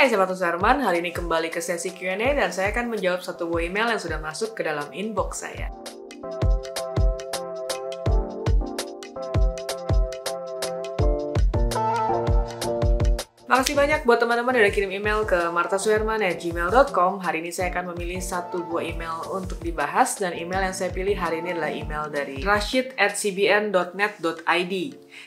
Hai Sahabat Sarman, hari ini kembali ke sesi Q&A dan saya akan menjawab satu buah email yang sudah masuk ke dalam inbox saya. Makasih banyak buat teman-teman yang udah kirim email ke martasuherman@gmail.com. Hari ini saya akan memilih satu buah email untuk dibahas, dan email yang saya pilih hari ini adalah email dari rashid@cbn.net.id.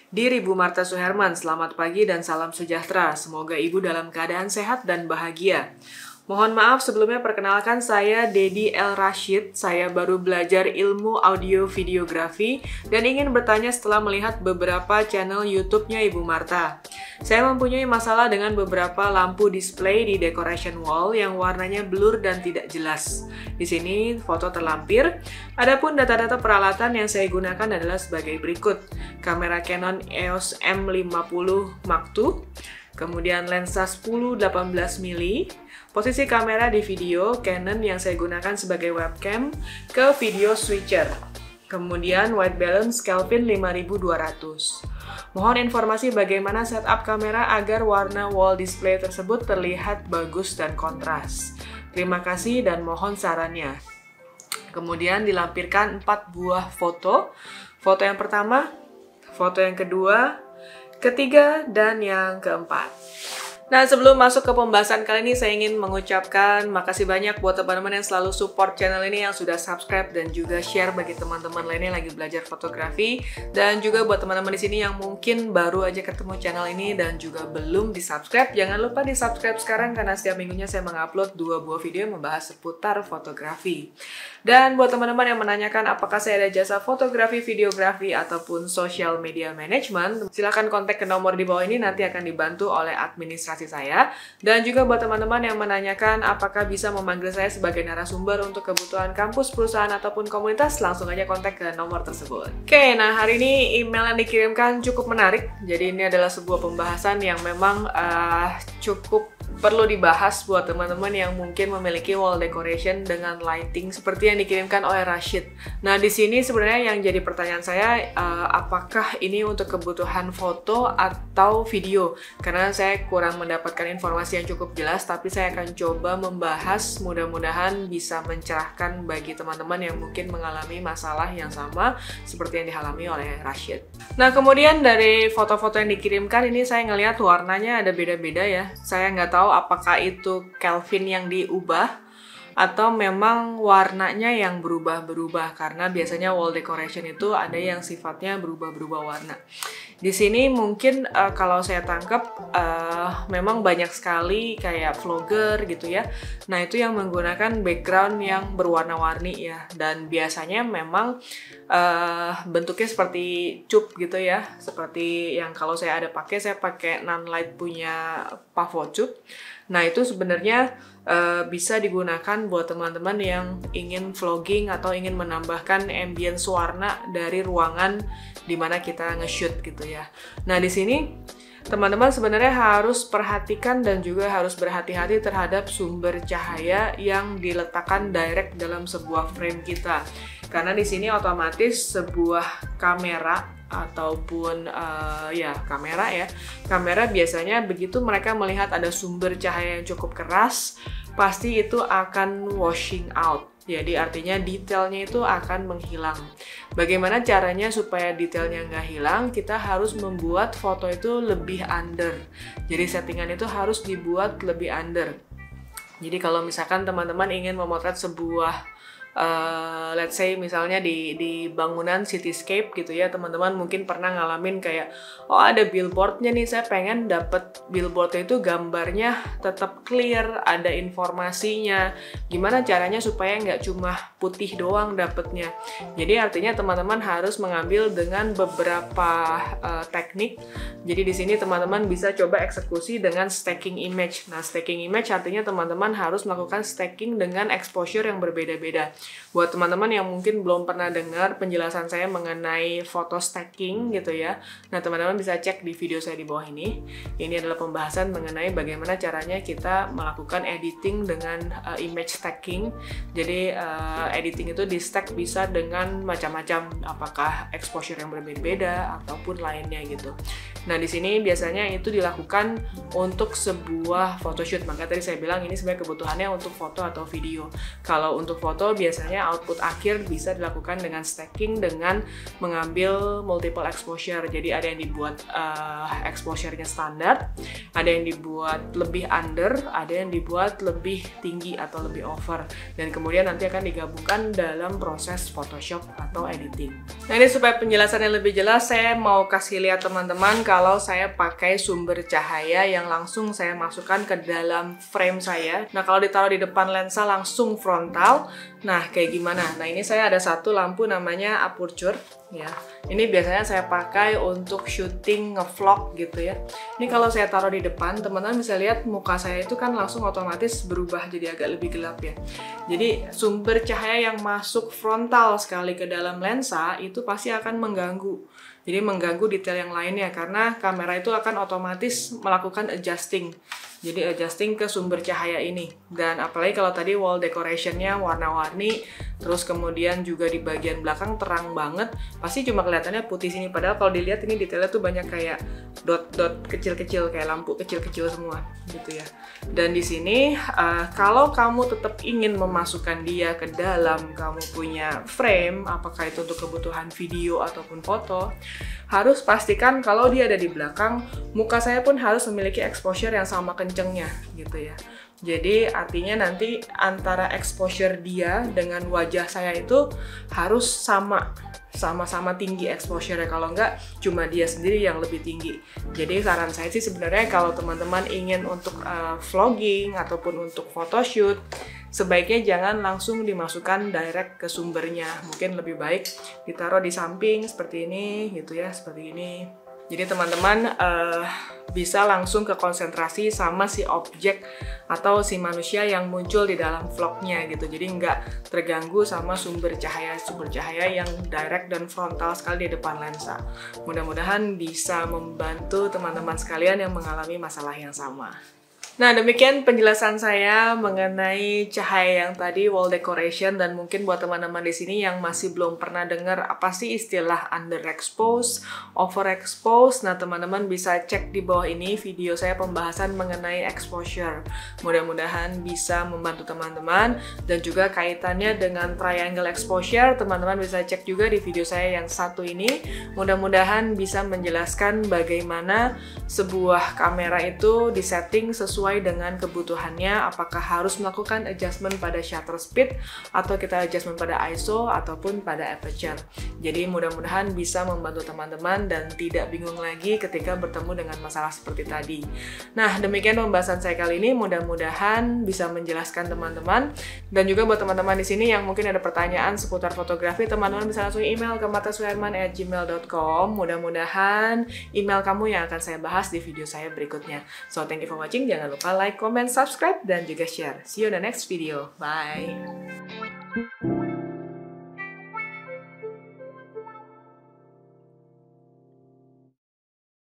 Dear Ibu Marta Suherman, selamat pagi dan salam sejahtera. Semoga Ibu dalam keadaan sehat dan bahagia. Mohon maaf sebelumnya, perkenalkan saya Dedi L. Rashid. Saya baru belajar ilmu audio videografi dan ingin bertanya setelah melihat beberapa channel YouTube-nya Ibu Marta. Saya mempunyai masalah dengan beberapa lampu display di decoration wall yang warnanya blur dan tidak jelas. Di sini foto terlampir. Adapun data-data peralatan yang saya gunakan adalah sebagai berikut. Kamera Canon EOS M50 Mark II, kemudian lensa 10-18mm, posisi kamera di video Canon yang saya gunakan sebagai webcam ke video switcher, kemudian white balance Kelvin 5200. Mohon informasi bagaimana setup kamera agar warna wall display tersebut terlihat bagus dan kontras. Terima kasih dan mohon sarannya. Kemudian dilampirkan 4 buah foto. Foto yang pertama, foto yang kedua, ketiga, dan yang keempat. Nah, sebelum masuk ke pembahasan kali ini, saya ingin mengucapkan makasih banyak buat teman-teman yang selalu support channel ini, yang sudah subscribe dan juga share bagi teman-teman lainnya yang lagi belajar fotografi, dan juga buat teman-teman di sini yang mungkin baru aja ketemu channel ini dan juga belum di-subscribe. Jangan lupa di-subscribe sekarang karena setiap minggunya saya mengupload 2 buah video yang membahas seputar fotografi. Dan buat teman-teman yang menanyakan apakah saya ada jasa fotografi, videografi, ataupun social media management, silakan kontak ke nomor di bawah ini, nanti akan dibantu oleh administrasi saya. Dan juga buat teman-teman yang menanyakan apakah bisa memanggil saya sebagai narasumber untuk kebutuhan kampus, perusahaan, ataupun komunitas, langsung aja kontak ke nomor tersebut. Oke, nah hari ini email yang dikirimkan cukup menarik. Jadi ini adalah sebuah pembahasan yang memang cukup perlu dibahas buat teman-teman yang mungkin memiliki wall decoration dengan lighting seperti yang dikirimkan oleh Rashid. Nah, di sini sebenarnya yang jadi pertanyaan saya, apakah ini untuk kebutuhan foto atau video? Karena saya kurang mendapatkan informasi yang cukup jelas, tapi saya akan coba membahas, mudah-mudahan bisa mencerahkan bagi teman-teman yang mungkin mengalami masalah yang sama seperti yang dialami oleh Rashid. Nah, kemudian dari foto-foto yang dikirimkan ini saya ngelihat warnanya ada beda-beda ya. Saya nggak tahu apakah itu Kelvin yang diubah atau memang warnanya yang berubah-berubah, karena biasanya wall decoration itu ada yang sifatnya berubah-berubah warna. Di sini mungkin kalau saya tangkap memang banyak sekali kayak vlogger gitu ya. Nah, itu yang menggunakan background yang berwarna-warni ya, dan biasanya memang bentuknya seperti cup gitu ya, seperti yang kalau saya pakai Nanlite punya Pavo Cup. Nah, itu sebenarnya bisa digunakan buat teman-teman yang ingin vlogging atau ingin menambahkan ambience warna dari ruangan di mana kita nge-shoot gitu ya. Nah, di sini teman-teman sebenarnya harus perhatikan dan juga harus berhati-hati terhadap sumber cahaya yang diletakkan direct dalam sebuah frame kita. Karena di sini otomatis sebuah kamera ataupun kamera biasanya begitu mereka melihat ada sumber cahaya yang cukup keras, pasti itu akan washing out. Jadi artinya detailnya itu akan menghilang. Bagaimana caranya supaya detailnya nggak hilang? Kita harus membuat foto itu lebih under. Jadi settingan itu harus dibuat lebih under. Jadi kalau misalkan teman-teman ingin memotret sebuah let's say misalnya di bangunan cityscape gitu ya, teman-teman mungkin pernah ngalamin kayak, oh ada billboardnya nih, saya pengen dapet billboardnya itu gambarnya tetap clear, ada informasinya. Gimana caranya supaya nggak cuma putih doang dapetnya? Jadi artinya teman-teman harus mengambil dengan beberapa teknik. Jadi di sini teman-teman bisa coba eksekusi dengan stacking image. Nah, stacking image artinya teman-teman harus melakukan stacking dengan exposure yang berbeda-beda. Buat teman-teman yang mungkin belum pernah dengar penjelasan saya mengenai foto stacking gitu ya. Nah, teman-teman bisa cek di video saya di bawah ini. Ini adalah pembahasan mengenai bagaimana caranya kita melakukan editing dengan image stacking. Jadi editing itu di stack bisa dengan macam-macam, apakah exposure yang berbeda-beda ataupun lainnya gitu. Nah, di sini biasanya itu dilakukan untuk sebuah photoshoot. Maka tadi saya bilang ini sebenarnya kebutuhannya untuk foto atau video. Kalau untuk foto biasanya output akhir bisa dilakukan dengan stacking dengan mengambil multiple exposure. Jadi ada yang dibuat exposure-nya standar, ada yang dibuat lebih under, ada yang dibuat lebih tinggi atau lebih over. Dan kemudian nanti akan digabungkan dalam proses Photoshop atau editing. Nah, ini supaya penjelasannya lebih jelas, saya mau kasih lihat teman-teman kalau saya pakai sumber cahaya yang langsung saya masukkan ke dalam frame saya. Nah, kalau ditaruh di depan lensa langsung frontal, nah kayak gimana? Nah, ini saya ada satu lampu namanya aperture ya. Ini biasanya saya pakai untuk syuting ngevlog gitu ya. Ini kalau saya taruh di depan, teman-teman bisa lihat muka saya itu kan langsung otomatis berubah jadi agak lebih gelap ya. Jadi sumber cahaya yang masuk frontal sekali ke dalam lensa itu pasti akan mengganggu. Jadi mengganggu detail yang lainnya karena kamera itu akan otomatis melakukan adjusting. Jadi adjusting ke sumber cahaya ini. Dan apalagi kalau tadi wall decoration-nya warna-warni, terus kemudian juga di bagian belakang terang banget, pasti cuma kelihatannya putih sini. Padahal kalau dilihat ini detailnya tuh banyak kayak dot-dot kecil-kecil, kayak lampu kecil-kecil semua gitu ya. Dan di sini kalau kamu tetap ingin memasukkan dia ke dalam kamu punya frame, apakah itu untuk kebutuhan video ataupun foto, harus pastikan kalau dia ada di belakang, muka saya pun harus memiliki exposure yang sama kencengnya gitu ya. Jadi artinya nanti antara exposure dia dengan wajah saya itu harus sama-sama tinggi exposure-nya. Kalau enggak, cuma dia sendiri yang lebih tinggi. Jadi saran saya sih sebenarnya kalau teman-teman ingin untuk vlogging ataupun untuk photoshoot, sebaiknya jangan langsung dimasukkan direct ke sumbernya. Mungkin lebih baik ditaruh di samping seperti ini gitu ya, seperti ini. Jadi teman-teman bisa langsung ke konsentrasi sama si objek atau si manusia yang muncul di dalam vlognya gitu. Jadi nggak terganggu sama sumber cahaya yang direct dan frontal sekali di depan lensa. Mudah-mudahan bisa membantu teman-teman sekalian yang mengalami masalah yang sama. Nah, demikian penjelasan saya mengenai cahaya yang tadi, wall decoration, dan mungkin buat teman-teman di sini yang masih belum pernah dengar apa sih istilah underexpose, overexpose. Nah, teman-teman bisa cek di bawah ini video saya pembahasan mengenai exposure. Mudah-mudahan bisa membantu teman-teman, dan juga kaitannya dengan triangle exposure, teman-teman bisa cek juga di video saya yang satu ini. Mudah-mudahan bisa menjelaskan bagaimana sebuah kamera itu disetting sesuai dengan kebutuhannya, apakah harus melakukan adjustment pada shutter speed atau kita adjustment pada ISO ataupun pada aperture. Jadi mudah-mudahan bisa membantu teman-teman dan tidak bingung lagi ketika bertemu dengan masalah seperti tadi. Nah, demikian pembahasan saya kali ini, mudah-mudahan bisa menjelaskan teman-teman. Dan juga buat teman-teman di sini yang mungkin ada pertanyaan seputar fotografi, teman-teman bisa langsung email ke martasuherman@gmail.com. Mudah-mudahan email kamu yang akan saya bahas di video saya berikutnya. So, thank you for watching. Jangan lupa like, comment, subscribe, dan juga share. See you in the next video. Bye!